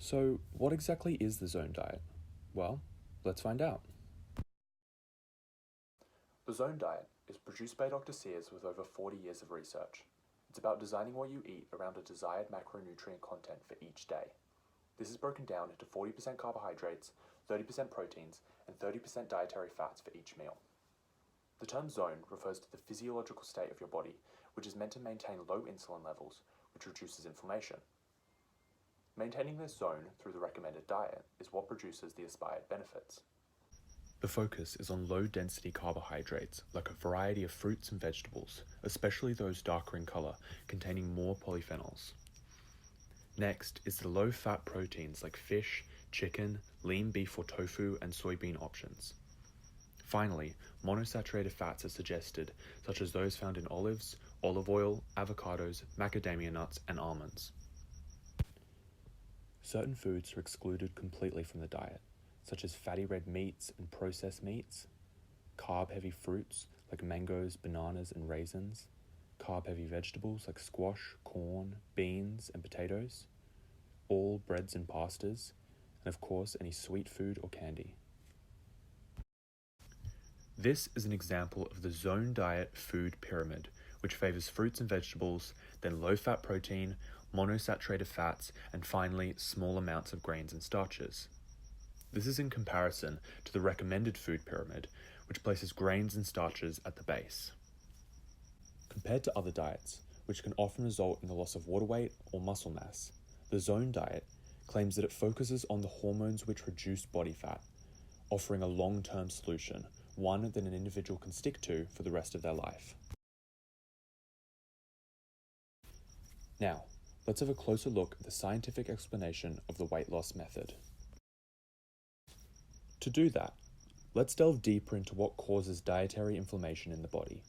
So, what exactly is the zone diet? Well, let's find out. The Zone Diet is produced by Dr. Sears with over 40 years of research. It's about designing what you eat around a desired macronutrient content for each day. This is broken down into 40% carbohydrates, 30% proteins, and 30% dietary fats for each meal. The term zone refers to the physiological state of your body, which is meant to maintain low insulin levels, which reduces inflammation. Maintaining this zone through the recommended diet is what produces the aspired benefits. The focus is on low-density carbohydrates, like a variety of fruits and vegetables, especially those darker in color, containing more polyphenols. Next is the low-fat proteins like fish, chicken, lean beef or tofu, and soybean options. Finally, monosaturated fats are suggested, such as those found in olives, olive oil, avocados, macadamia nuts, and almonds. Certain foods are excluded completely from the diet, such as fatty red meats and processed meats, carb-heavy fruits like mangoes, bananas, and raisins, carb-heavy vegetables like squash, corn, beans, and potatoes, all breads and pastas, and of course any sweet food or candy. This is an example of the Zone Diet food pyramid, which favors fruits and vegetables, then low-fat protein, monosaturated fats, and finally small amounts of grains and starches. This is in comparison to the recommended food pyramid, which places grains and starches at the base. Compared to other diets, which can often result in the loss of water weight or muscle mass, the Zone Diet claims that it focuses on the hormones which reduce body fat, offering a long-term solution, one that an individual can stick to for the rest of their life. Now, let's have a closer look at the scientific explanation of the weight loss method. To do that, let's delve deeper into what causes dietary inflammation in the body.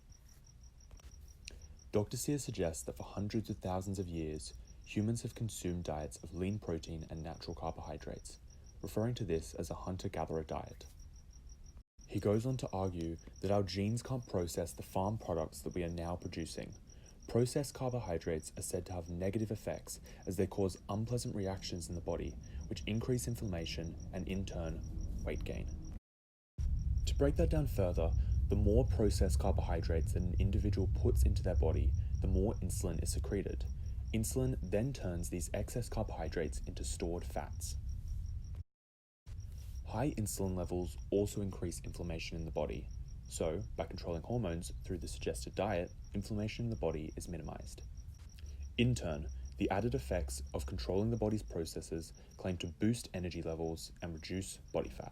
Dr. Sears suggests that for hundreds of thousands of years, humans have consumed diets of lean protein and natural carbohydrates, referring to this as a hunter-gatherer diet. He goes on to argue that our genes can't process the farm products that we are now producing. Processed carbohydrates are said to have negative effects as they cause unpleasant reactions in the body, which increase inflammation and in turn, weight gain. To break that down further, the more processed carbohydrates that an individual puts into their body, the more insulin is secreted. Insulin then turns these excess carbohydrates into stored fats. High insulin levels also increase inflammation in the body. So, by controlling hormones through the suggested diet, inflammation in the body is minimized. In turn, the added effects of controlling the body's processes claim to boost energy levels and reduce body fat.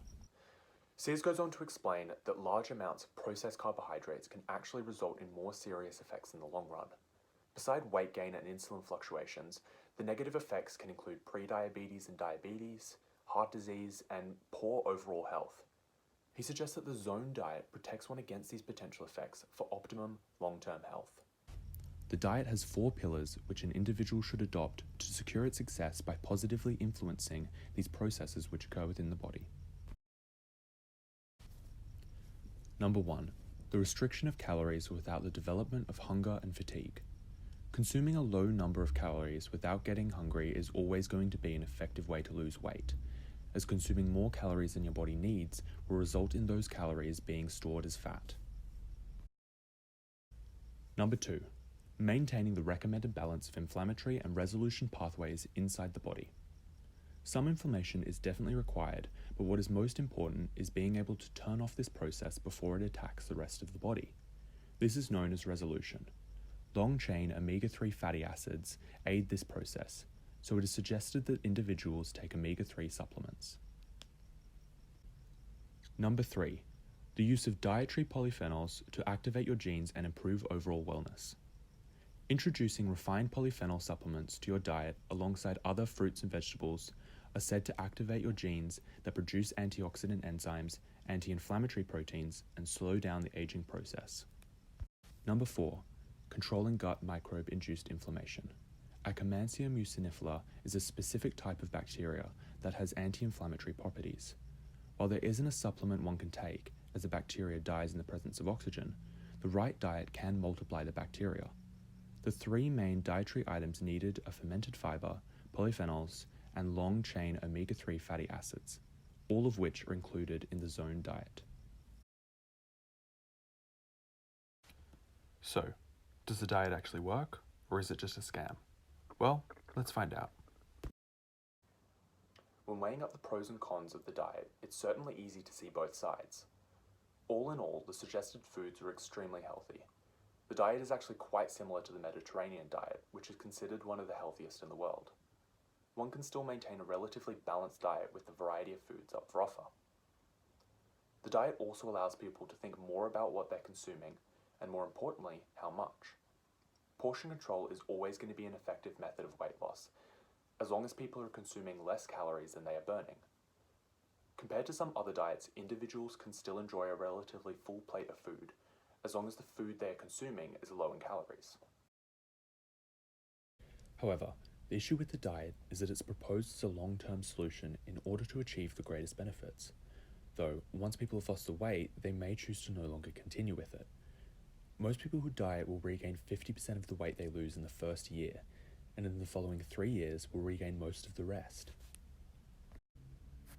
Sears goes on to explain that large amounts of processed carbohydrates can actually result in more serious effects in the long run. Beside weight gain and insulin fluctuations, the negative effects can include prediabetes and diabetes, heart disease, and poor overall health. He suggests that the Zone Diet protects one against these potential effects for optimum long-term health. The diet has 4 pillars which an individual should adopt to secure its success by positively influencing these processes which occur within the body. Number 1. The restriction of calories without the development of hunger and fatigue. Consuming a low number of calories without getting hungry is always going to be an effective way to lose weight, as consuming more calories than your body needs will result in those calories being stored as fat. Number 2. Maintaining the recommended balance of inflammatory and resolution pathways inside the body. Some inflammation is definitely required, but what is most important is being able to turn off this process before it attacks the rest of the body. This is known as resolution. Long-chain omega-3 fatty acids aid this process, so it is suggested that individuals take omega-3 supplements. Number 3. The use of dietary polyphenols to activate your genes and improve overall wellness. Introducing refined polyphenol supplements to your diet alongside other fruits and vegetables are said to activate your genes that produce antioxidant enzymes, anti-inflammatory proteins, and slow down the aging process. Number 4. Controlling gut microbe-induced inflammation. Akkermansia mucinifera is a specific type of bacteria that has anti-inflammatory properties. While there isn't a supplement one can take, as the bacteria dies in the presence of oxygen, the right diet can multiply the bacteria. The 3 main dietary items needed are fermented fiber, polyphenols, and long-chain omega-3 fatty acids, all of which are included in the zone diet. So, does the diet actually work, or is it just a scam? Well, let's find out. When weighing up the pros and cons of the diet, it's certainly easy to see both sides. All in all, the suggested foods are extremely healthy. The diet is actually quite similar to the Mediterranean diet, which is considered one of the healthiest in the world. One can still maintain a relatively balanced diet with the variety of foods up for offer. The diet also allows people to think more about what they're consuming, and more importantly, how much. Portion control is always going to be an effective method of weight loss, as long as people are consuming less calories than they are burning. Compared to some other diets, individuals can still enjoy a relatively full plate of food, as long as the food they are consuming is low in calories. However, the issue with the diet is that it's proposed as a long-term solution in order to achieve the greatest benefits. Though, once people have lost the weight, they may choose to no longer continue with it. Most people who diet will regain 50% of the weight they lose in the first year, and in the following 3 years will regain most of the rest.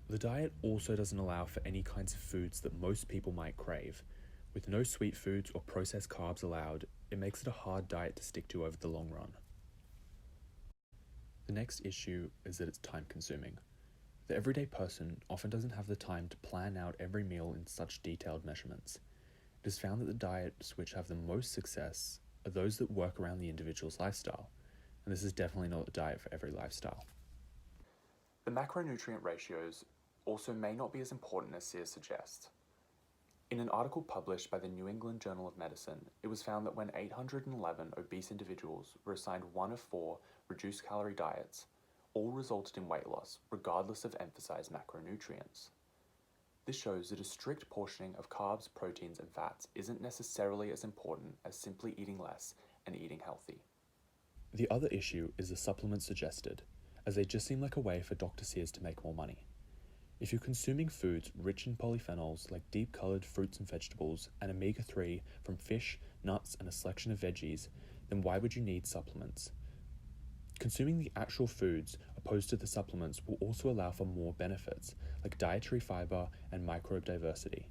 The diet also doesn't allow for any kinds of foods that most people might crave. With no sweet foods or processed carbs allowed, it makes it a hard diet to stick to over the long run. The next issue is that it's time-consuming. The everyday person often doesn't have the time to plan out every meal in such detailed measurements. It is found that the diets which have the most success are those that work around the individual's lifestyle, and this is definitely not a diet for every lifestyle. The macronutrient ratios also may not be as important as Sears suggests. In an article published by the New England Journal of Medicine, it was found that when 811 obese individuals were assigned one of 4 reduced calorie diets, all resulted in weight loss, regardless of emphasized macronutrients. This shows that a strict portioning of carbs, proteins, and fats isn't necessarily as important as simply eating less and eating healthy. The other issue is the supplements suggested, as they just seem like a way for Dr. Sears to make more money. If you're consuming foods rich in polyphenols like deep-colored fruits and vegetables and omega-3 from fish, nuts, and a selection of veggies, then why would you need supplements? Consuming the actual foods opposed to the supplements will also allow for more benefits, like dietary fiber and microbe diversity.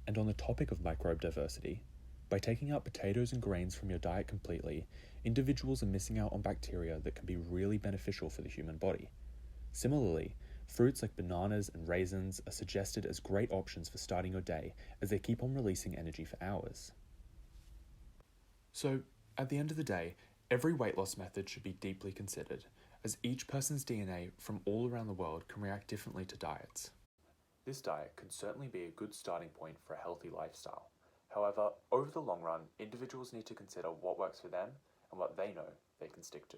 And on the topic of microbe diversity, by taking out potatoes and grains from your diet completely, individuals are missing out on bacteria that can be really beneficial for the human body. Similarly, fruits like bananas and raisins are suggested as great options for starting your day, as they keep on releasing energy for hours. So, at the end of the day, every weight loss method should be deeply considered, as each person's DNA from all around the world can react differently to diets. This diet can certainly be a good starting point for a healthy lifestyle. However, over the long run, individuals need to consider what works for them and what they know they can stick to.